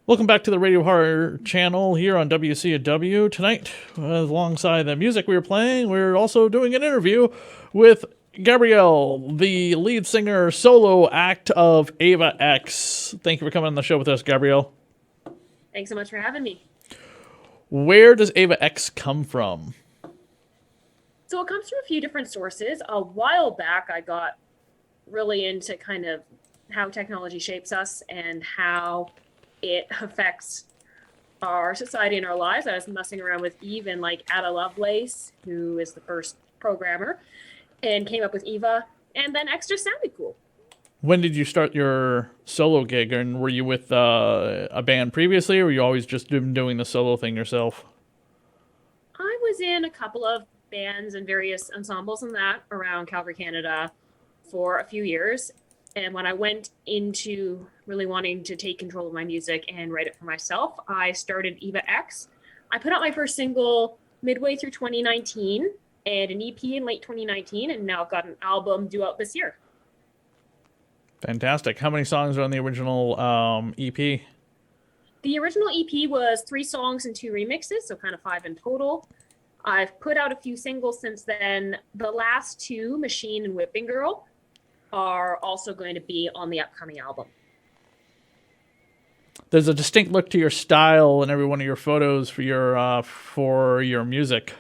Welcome back to the Radio Horror channel here on WCW. Tonight, alongside the music we were playing, we're also doing an interview with Gabriel, the lead singer solo act of EvaX. Thank you for coming on the show with us, Gabriel. Thanks so much for having me. Where does EvaX come from? So it comes from a few different sources. A while back, I got really into kind of how technology shapes us and how it affects our society and our lives. I was messing around with Eve and like Ada Lovelace, who is the first programmer, and came up with Eva. And then X just sounded cool. When did you start your solo gig, and were you with a band previously, or were you always just doing the solo thing yourself? I was in a couple of bands and various ensembles and that around Calgary, Canada for a few years. And when I went into really wanting to take control of my music and write it for myself, I started Eva X. I put out my first single midway through 2019 and an EP in late 2019, and now I've got an album due out this year. Fantastic. How many songs are on the original EP? The original EP was 3 songs and 2 remixes, so kind of 5 in total. I've put out a few singles since then. The last two, Machine and Whipping Girl, are also going to be on the upcoming album. There's a distinct look to your style in every one of your photos for your music.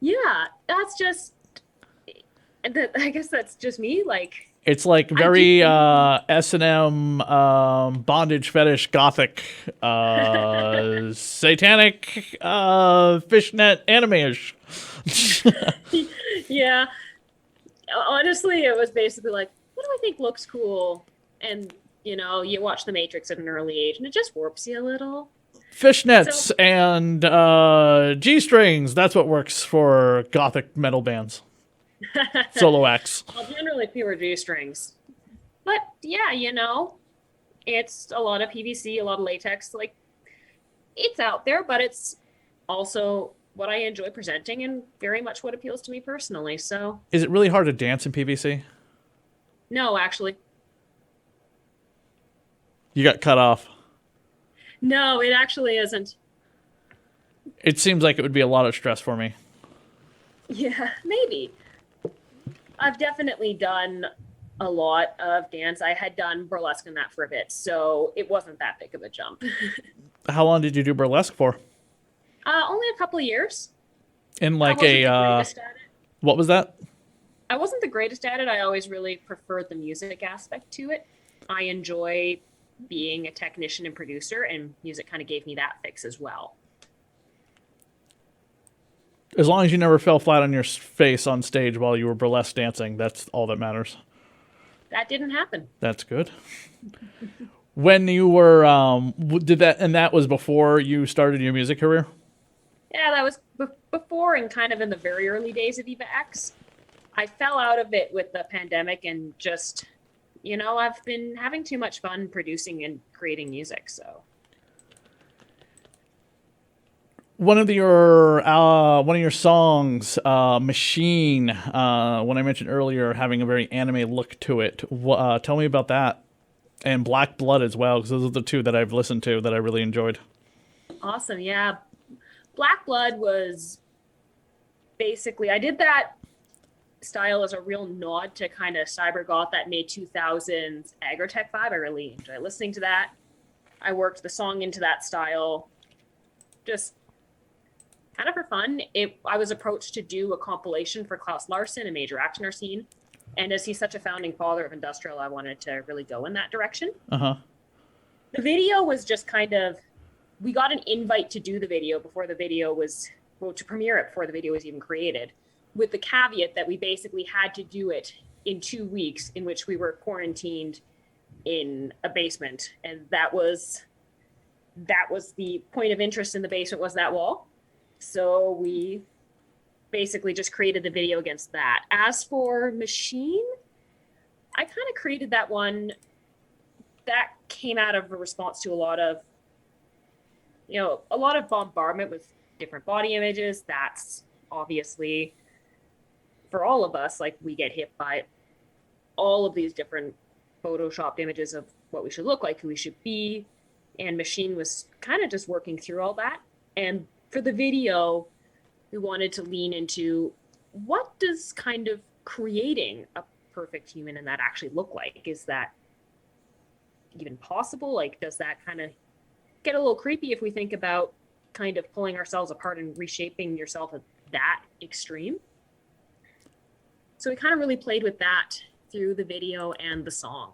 Yeah, that's just, I guess that's just me. Like, It's like I do. very S&M, bondage fetish, gothic, satanic, fishnet anime-ish. Yeah, honestly, it was basically like, what do I think looks cool? And, you watch The Matrix at an early age and it just warps you a little. So, Fishnets and G-strings. That's what works for gothic metal bands. Solo acts. well, generally fewer G strings. But yeah, it's a lot of PVC, a lot of latex. Like, it's out there, but it's also what I enjoy presenting and very much what appeals to me personally. So, Is it really hard to dance in PVC? no, actually. You got cut off. No, it actually isn't. It seems like it would be a lot of stress for me. Yeah, maybe. I've definitely done a lot of dance. I had done burlesque in that for a bit, so it wasn't that big of a jump. How long did you do burlesque for? Only a couple of years. In I like wasn't a the greatest at it. what was that? I wasn't the greatest at it. I always really preferred the music aspect to it. I enjoy being a technician and producer, and music kind of gave me that fix as well. As long as you never fell flat on your face on stage while you were burlesque dancing, that's all that matters. That didn't happen. That's good. When you were did that, and that was before you started your music career? Yeah, that was before and kind of in the very early days of EvaX. I fell out of it with the pandemic and just, I've been having too much fun producing and creating music. So, One of your songs, "Machine," when I mentioned earlier, having a very anime look to it. Tell me about that, and "Black Blood" as well, because those are the two that I've listened to that I really enjoyed. awesome. Yeah. Black Blood was basically, I did that style as a real nod to kind of cyber goth, that mid 2000s agrotech vibe. I really enjoy listening to that. I worked the song into that style just kind of for fun. I was approached to do a compilation for Klaus Larson, a major act in our scene. And as he's such a founding father of industrial, I wanted to really go in that direction. Uh huh. The video was just kind of, we got an invite to do the video before the video was, well, to premiere it before the video was even created, with the caveat that we basically had to do it in 2 weeks, in which we were quarantined in a basement. And that was the point of interest in the basement, was that wall. So we basically just created the video against that. As for Machine, I kind of created that one that came out of a response to a lot of bombardment with different body images. That's obviously for all of us, like, we get hit by all of these different photoshopped images of what we should look like, who we should be, and Machine was kind of just working through all that. And for the video, we wanted to lean into what does kind of creating a perfect human in that actually look like? Is that even possible? Like, does that kind of get a little creepy if we think about kind of pulling ourselves apart and reshaping yourself at that extreme? So we kind of really played with that through the video and the song.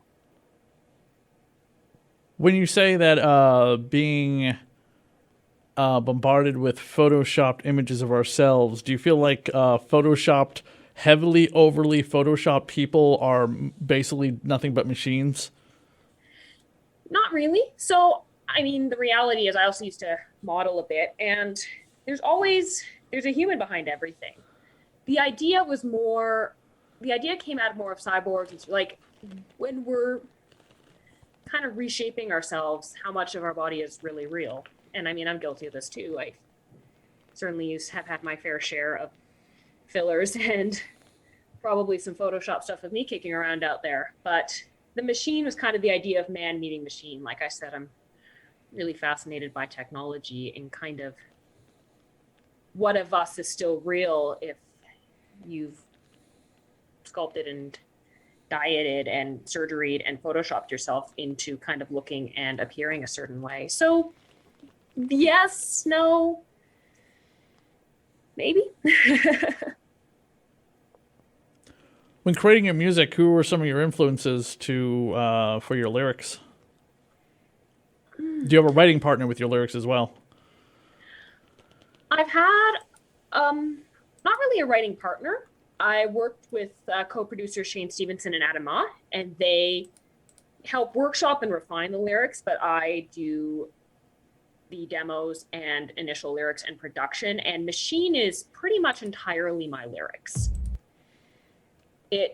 When you say that being bombarded with photoshopped images of ourselves, do you feel like heavily, overly photoshopped people are basically nothing but machines? Not really. So, I mean, the reality is I also used to model a bit, and there's a human behind everything. The idea came out more of cyborgs. It's like when we're kind of reshaping ourselves, how much of our body is really real. And I mean, I'm guilty of this too. I certainly have had my fair share of fillers and probably some Photoshop stuff of me kicking around out there. But the Machine was kind of the idea of man meeting machine. Like I said, I'm really fascinated by technology and kind of what of us is still real if you've sculpted and dieted and surgeried and photoshopped yourself into kind of looking and appearing a certain way. So yes, no, maybe. When creating your music, who were some of your influences for your lyrics? Do you have a writing partner with your lyrics as well? I've had not really a writing partner. I worked with co-producers Shane Stevenson and Adam Ma, and they help workshop and refine the lyrics, but I do the demos and initial lyrics and production, and Machine is pretty much entirely my lyrics. I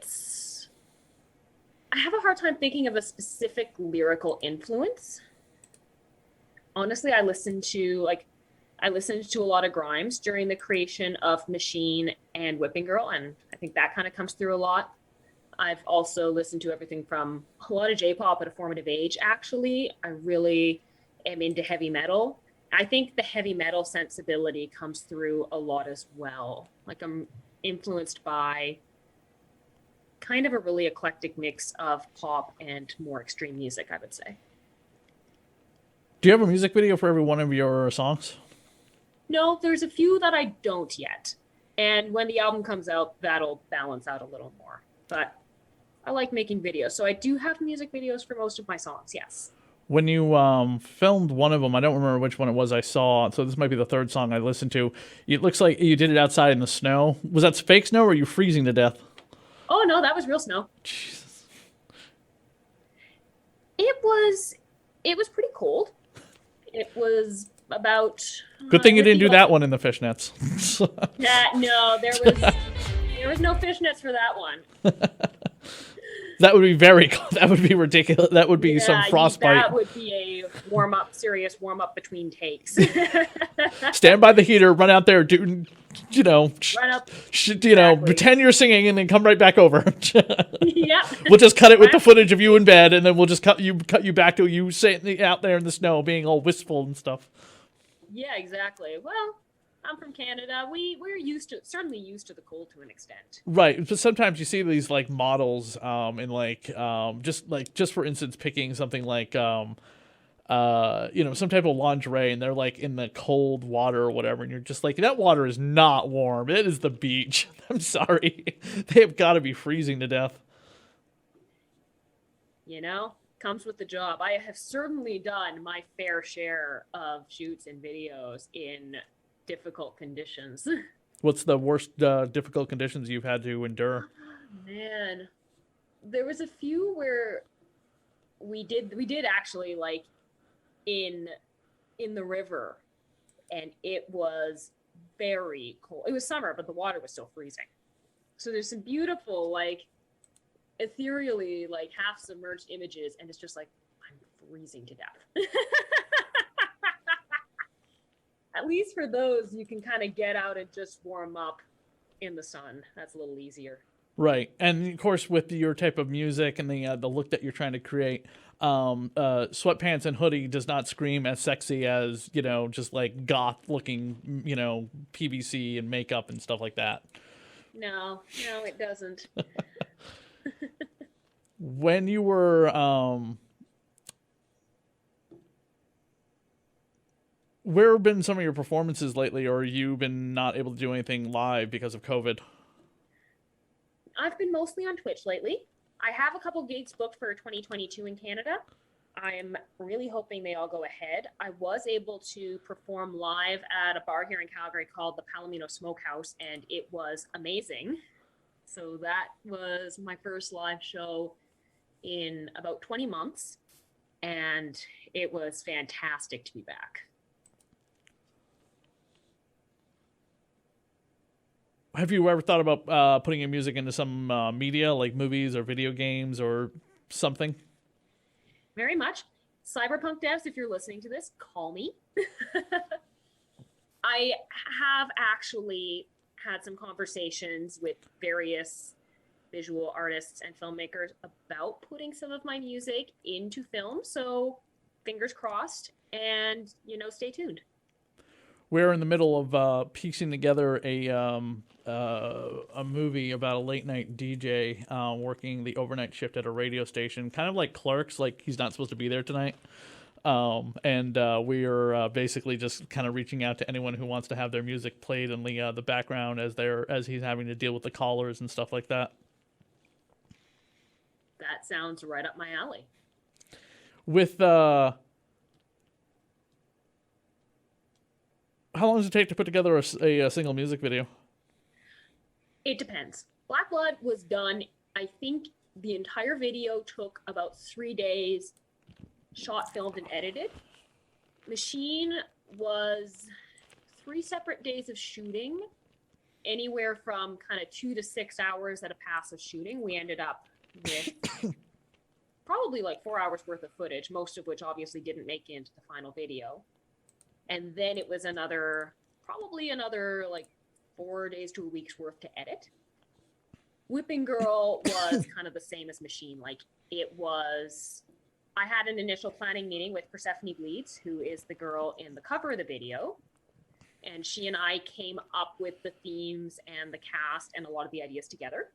have a hard time thinking of a specific lyrical influence. Honestly, I listened to a lot of Grimes during the creation of Machine and Whipping Girl, and I think that kind of comes through a lot. I've also listened to everything from a lot of J-pop at a formative age, actually. I really am into heavy metal. I think the heavy metal sensibility comes through a lot as well. Like, I'm influenced by kind of a really eclectic mix of pop and more extreme music, I would say. Do you have a music video for every one of your songs? No, there's a few that I don't yet. And when the album comes out, that'll balance out a little more. But I like making videos. So I do have music videos for most of my songs, yes. When you filmed one of them, I don't remember which one it was I saw, so this might be the third song I listened to. It looks like you did it outside in the snow. Was that fake snow, or were you freezing to death? Oh, no, that was real snow. Jesus. It was pretty cold. It was about... Good thing you didn't do that one in the fishnets. No, there was no fishnets for that one. That would be that would be ridiculous. That would be some frostbite. That would be a serious warm up between takes. Stand by the heater, run out there, run up, pretend you're singing, and then come right back over. Yeah. We'll just cut it with the footage of you in bed, and then we'll just cut you back to you sitting out there in the snow, being all wistful and stuff. Yeah, exactly. Well, I'm from Canada. We're certainly used to the cold to an extent. Right, but sometimes you see these like models in just for instance, picking something like some type of lingerie, and they're like in the cold water or whatever, and you're just like, that water is not warm. It is the beach. I'm sorry. They have got to be freezing to death. Comes with the job. I have certainly done my fair share of shoots and videos in difficult conditions. What's the worst difficult conditions you've had to endure? Man, there was a few where we did actually, like, in the river, and it was very cold. It was summer, but the water was still freezing. So there's some beautiful, like, ethereally, like, half submerged images, and it's just like, I'm freezing to death. At least for those, you can kind of get out and just warm up in the sun. That's a little easier. Right, and of course, with your type of music and the look that you're trying to create, sweatpants and hoodie does not scream as sexy as just like goth looking, PVC and makeup and stuff like that. No, no, it doesn't. When you were, where have been some of your performances lately, or you been not able to do anything live because of COVID? I've been mostly on Twitch lately. I have a couple gigs booked for 2022 in Canada. I'm really hoping they all go ahead. I was able to perform live at a bar here in Calgary called the Palomino Smokehouse, and it was amazing. So that was my first live show in about 20 months, and it was fantastic to be back. Have you ever thought about putting your music into some media, like movies or video games or something? Very much. Cyberpunk devs, if you're listening to this, call me. I have actually had some conversations with various visual artists and filmmakers about putting some of my music into film. So fingers crossed, and stay tuned. We're in the middle of piecing together a movie about a late night DJ working the overnight shift at a radio station, kind of like Clerks, like he's not supposed to be there tonight. And we are basically just kind of reaching out to anyone who wants to have their music played in the background as he's having to deal with the callers and stuff like that. That sounds right up my alley. With how long does it take to put together a single music video? It depends. Black Blood was done, I think the entire video took about 3 days, shot, filmed, and edited. Machine was 3 separate days of shooting, anywhere from kind of 2 to 6 hours at a pass of shooting. We ended up with probably like 4 hours worth of footage, most of which obviously didn't make it into the final video. And then it was probably another like 4 days to a week's worth to edit. Whipping Girl was kind of the same as Machine. Like I had an initial planning meeting with Persephone Bleeds, who is the girl in the cover of the video. And she and I came up with the themes and the cast and a lot of the ideas together.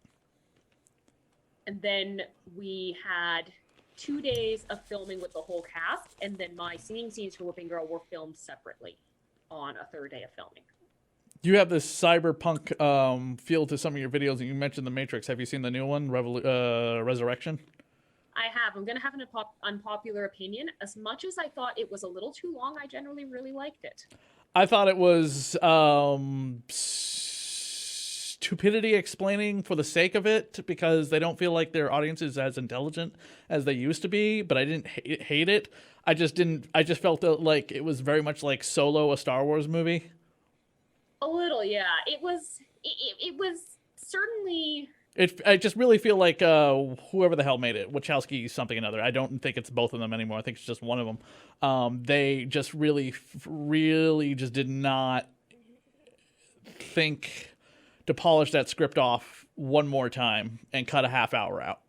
And then we had 2 days of filming with the whole cast, and then my singing scenes for Whipping Girl were filmed separately on a 3rd day of filming. You have this cyberpunk feel to some of your videos, and you mentioned The Matrix. Have you seen the new one, Resurrection? I have. I'm going to have an unpopular opinion. As much as I thought it was a little too long, I generally really liked it. I thought it was stupidity explaining for the sake of it, because they don't feel like their audience is as intelligent as they used to be. But I didn't hate it. I just felt like it was very much like Solo, a Star Wars movie. A little, yeah. It was certainly. I just really feel like whoever the hell made it, Wachowski something or another. I don't think it's both of them anymore. I think it's just one of them. They just really just did not think to polish that script off one more time and cut a half hour out.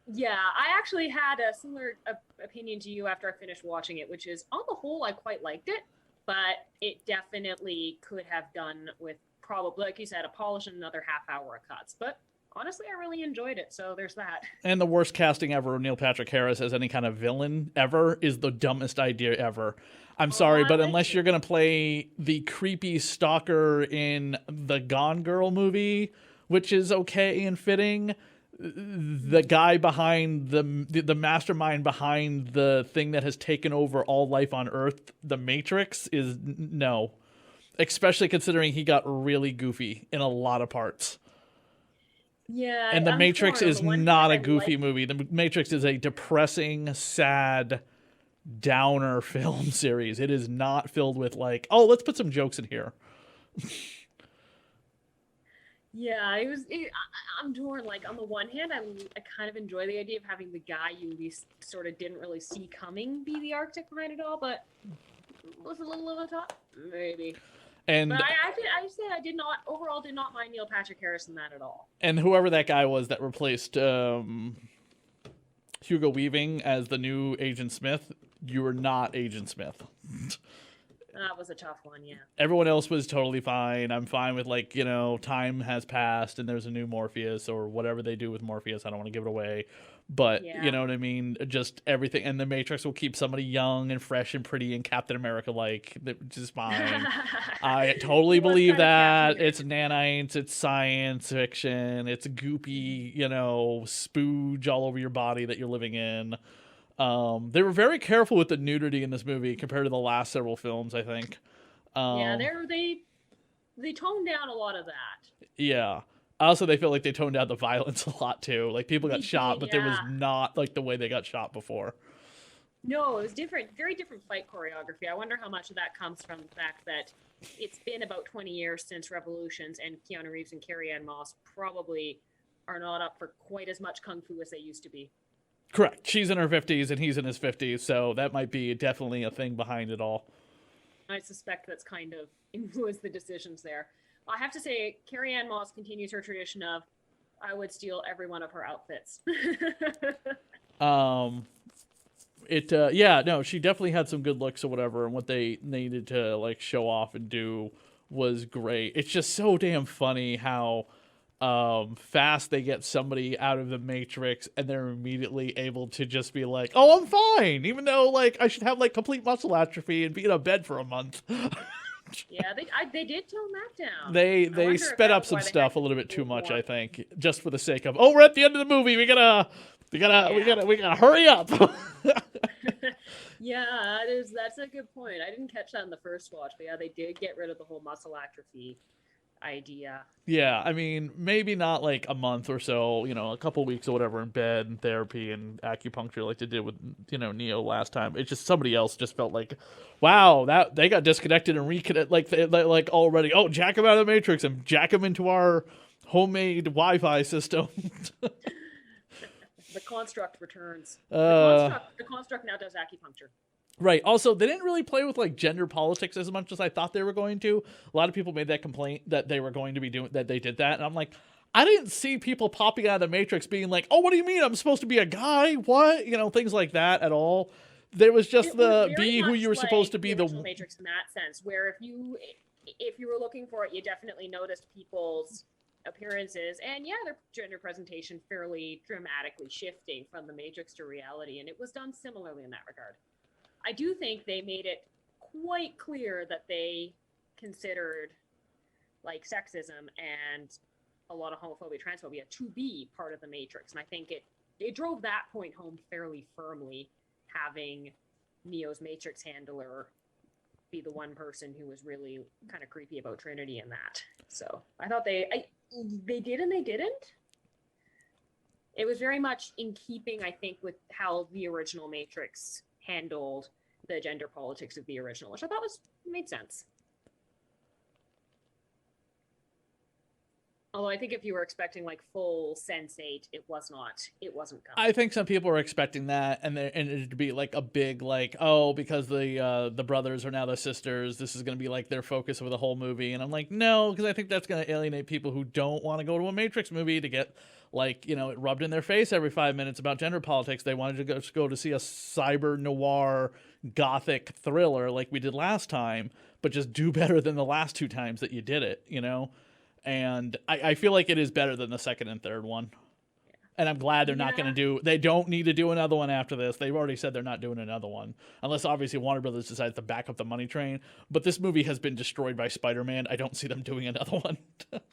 Yeah, I actually had a similar opinion to you after I finished watching it, which is, on the whole, I quite liked it, but it definitely could have done with probably, like you said, a polish and another half hour of cuts. But honestly, I really enjoyed it, so there's that. And the worst casting ever, Neil Patrick Harris as any kind of villain ever, is the dumbest idea ever. I'm sorry, but unless you're going to play the creepy stalker in the Gone Girl movie, which is okay and fitting, the guy behind the mastermind behind the thing that has taken over all life on Earth, the Matrix, is no. Especially considering he got really goofy in a lot of parts. Yeah, and The Matrix is not a goofy movie. The Matrix is a depressing, sad, downer film series. It is not filled with like, oh, let's put some jokes in here. Yeah, I'm torn. Like, on the one hand, I kind of enjoy the idea of having the guy you least sort of didn't really see coming be the architect behind it all, but was a little over the top? Maybe. And But I say I did not overall did not mind Neil Patrick Harris in that at all. whoever that guy was that replaced Hugo Weaving as the new Agent Smith, you were not Agent Smith. That was a tough one, yeah. Everyone else was totally fine. I'm fine with, like, time has passed and there's a new Morpheus or whatever they do with Morpheus. I don't want to give it away. But, you Yeah. know what I mean? Just everything. And the Matrix will keep somebody young and fresh and pretty and Captain America like, which is fine. I totally He was believe kind of that. Captain It's America. nanites, it's science fiction, it's goopy, spooge all over your body that you're living in. They were very careful with the nudity in this movie compared to the last several films, I think. Yeah, Um, they toned down a lot of that. yeah. Also, they feel like they toned down the violence a lot too. Like people got They shot, did, but there was yeah. not like the way they got shot before. No, it was different, very different fight choreography. I wonder how much of that comes from the fact that it's been about 20 years since Revolutions, and Keanu Reeves and Carrie-Anne Moss probably are not up for quite as much kung fu as they used to be. Correct. She's in her 50s and he's in his 50s, so that might be definitely a thing behind it all. I suspect that's kind of influenced the decisions there. I have to say, Carrie-Anne Moss continues her tradition of, I would steal every one of her outfits. Um, yeah, no, she definitely had some good looks or whatever, and what they needed to like show off and do was great. It's just so damn funny how fast they get somebody out of the Matrix and they're immediately able to just be like, oh, I'm fine, even though like I should have like complete muscle atrophy and be in a bed for a month. Yeah, they did tone that down. I They wonder if sped that up was some why they had stuff a to little bit do too it much, I more. think, just for the sake of, oh, we're at the end of the movie, Yeah. we gotta hurry up. Yeah, that's a good point. I didn't catch that in the first watch, but yeah, they did get rid of the whole muscle atrophy idea. Yeah, I mean, maybe not like a month or so, a couple weeks or whatever in bed and therapy and acupuncture like they did with, Neo last time. It's just somebody else just felt like, wow, that they got disconnected and reconnected like already. Oh, jack him out of the Matrix and jack him into our homemade Wi-Fi system. The construct returns. uh, The construct now does acupuncture. Right. Also, they didn't really play with like gender politics as much as I thought they were going to. A lot of people made that complaint that they were going to be doing that they did that, and I'm like, I didn't see people popping out of the Matrix being like, "Oh, what do you mean? I'm supposed to be a guy? What?" Things like that at all. There was just It was the very be who much you were supposed like to be. the original Matrix in that sense, where if you were looking for it, you definitely noticed people's appearances and yeah, their gender presentation fairly dramatically shifting from the Matrix to reality, and it was done similarly in that regard. I do think they made it quite clear that they considered like sexism and a lot of homophobia, transphobia to be part of the Matrix, and I think it drove that point home fairly firmly, having Neo's Matrix handler be the one person who was really kind of creepy about Trinity in that. So I thought they did and they didn't. It was very much in keeping, I think, with how the original Matrix handled the gender politics of the original, which I thought made sense. Although I think if you were expecting like full Sense8, it wasn't coming. I think some people were expecting that, and it to be like a big like, oh, because the brothers are now the sisters, this is going to be like their focus of the whole movie, and I'm like, no, because I think that's going to alienate people who don't want to go to a Matrix movie to get like it rubbed in their face every 5 minutes about gender politics. They wanted to go to see a cyber noir gothic thriller like we did last time, but just do better than the last two times that you did it. And I feel like it is better than the second and third one. And I'm glad they're not going to Yeah. they don't need to do another one after this. They've already said they're not doing another one. Unless obviously Warner Brothers decides to back up the money train. But this movie has been destroyed by Spider-Man. I don't see them doing another one.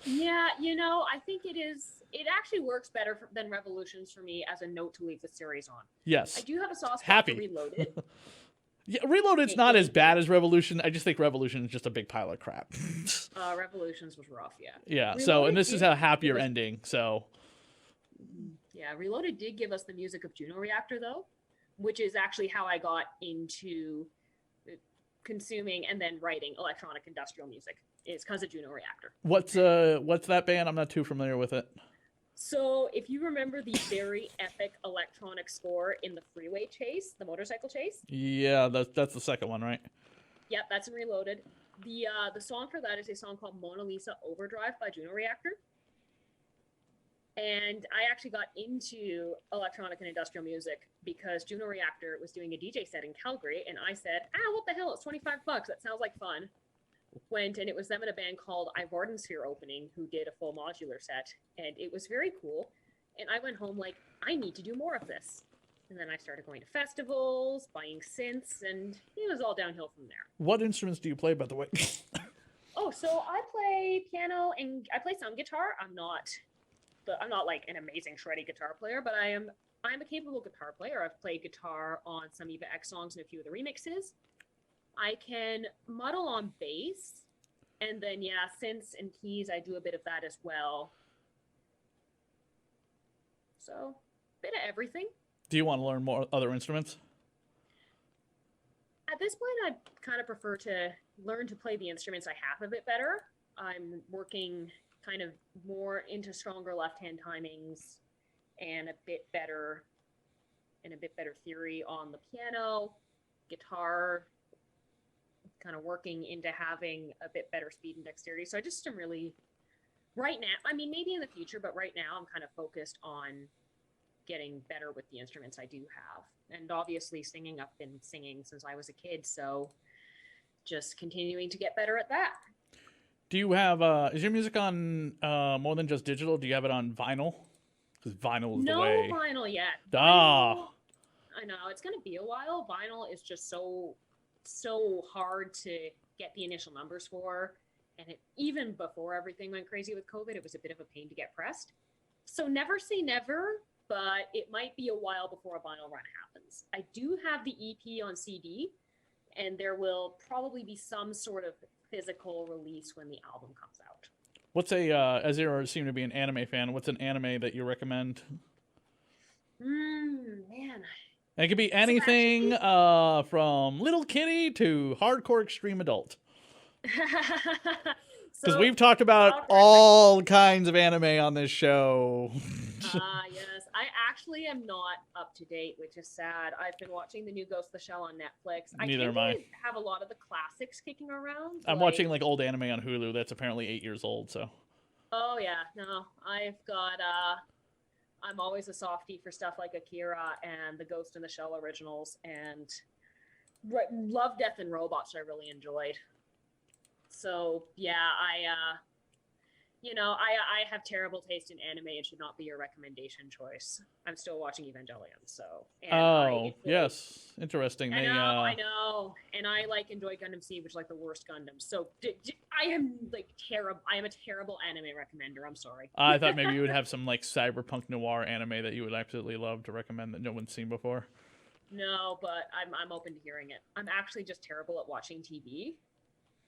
Yeah, I think it actually works better than Revolutions for me as a note to leave the series on. I Yes. do have a soft spot Happy. for Reloaded. Yeah, Reloaded's not as bad as Revolution. I just think Revolution is just a big pile of crap. Revolutions was rough, yeah. Yeah, so, Reloaded and this is did a happier give us- ending, so. Yeah, Reloaded did give us the music of Juno Reactor, though, which is actually how I got into consuming and then writing electronic industrial music, is because of Juno Reactor. What's that band? I'm not too familiar with it. So if you remember the very epic electronic score in the freeway chase, the motorcycle chase, Yeah, that's the second one, right? yep, that's in Reloaded. The song for that is a song called Mona Lisa Overdrive by Juno Reactor. And I actually got into electronic and industrial music because Juno Reactor was doing a DJ set in Calgary, and I said, what the hell? It's $25. That sounds like fun. Went, and it was them in a band called Ivardensphere opening who did a full modular set, and it was very cool. And I went home like, I need to do more of this. And then I started going to festivals, buying synths, and it was all downhill from there. What instruments do you play, by the way? Oh, so I play piano and I play some guitar. I'm not like an amazing shreddy guitar player, but I'm a capable guitar player. I've played guitar on some EvaX songs and a few of the remixes. I can muddle on bass, and then synths and keys, I do a bit of that as well. So, a bit of everything. Do you want to learn more other instruments? At this point, I kind of prefer to learn to play the instruments I have a bit better. I'm working kind of more into stronger left-hand timings and a bit better theory on the piano, guitar, kind of working into having a bit better speed and dexterity. So I just am really, right now, I mean, maybe in the future, but right now I'm kind of focused on getting better with the instruments I do have. And obviously singing, I've been singing since I was a kid, so just continuing to get better at that. Do you have, is your music on more than just digital? Do you have it on vinyl? Because vinyl is the way. No vinyl yet. Ah. I know, it's going to be a while. Vinyl is just so hard to get the initial numbers for. And even before everything went crazy with COVID, it was a bit of a pain to get pressed. So never say never, but it might be a while before a vinyl run happens. I do have the EP on CD, and there will probably be some sort of physical release when the album comes out. What's as you seem to be an anime fan, what's an anime that you recommend? Man. And it could be anything from little kitty to hardcore extreme adult. Because we've talked about all kinds of anime on this show. Yes. I actually am not up to date, which is sad. I've been watching the new Ghost of the Shell on Netflix. Neither am I. Have a lot of the classics kicking around. I'm watching like old anime on Hulu that's apparently 8 years old, so. Oh yeah, no. I've got I'm always a softie for stuff like Akira and the Ghost in the Shell originals, and Love, Death, and Robots I really enjoyed. So yeah, I have terrible taste in anime. It should not be your recommendation choice. I'm still watching Evangelion, so. Yes, interesting. I know, and I enjoy Gundam Seed, which is like the worst Gundam. So I am terrible. I am a terrible anime recommender. I'm sorry. I thought maybe you would have some cyberpunk noir anime that you would absolutely love to recommend that no one's seen before. No, but I'm open to hearing it. I'm actually just terrible at watching TV.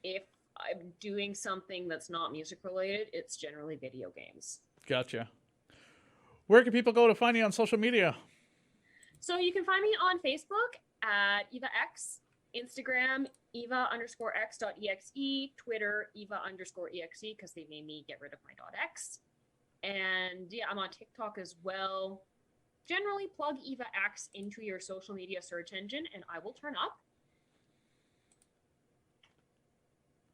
If I'm doing something that's not music related, it's generally video games. Gotcha. Where can people go to find you on social media? So you can find me on Facebook at EvaX, Instagram, eva_x.exe, Twitter, eva_exe, because they made me get rid of my .x. And yeah, I'm on TikTok as well. Generally plug EvaX into your social media search engine and I will turn up.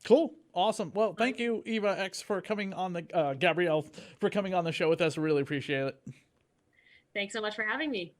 Cool. Awesome. Well, thank you, EvaX, for coming on the, Gabrielle, for coming on the show with us. Really appreciate it. Thanks so much for having me.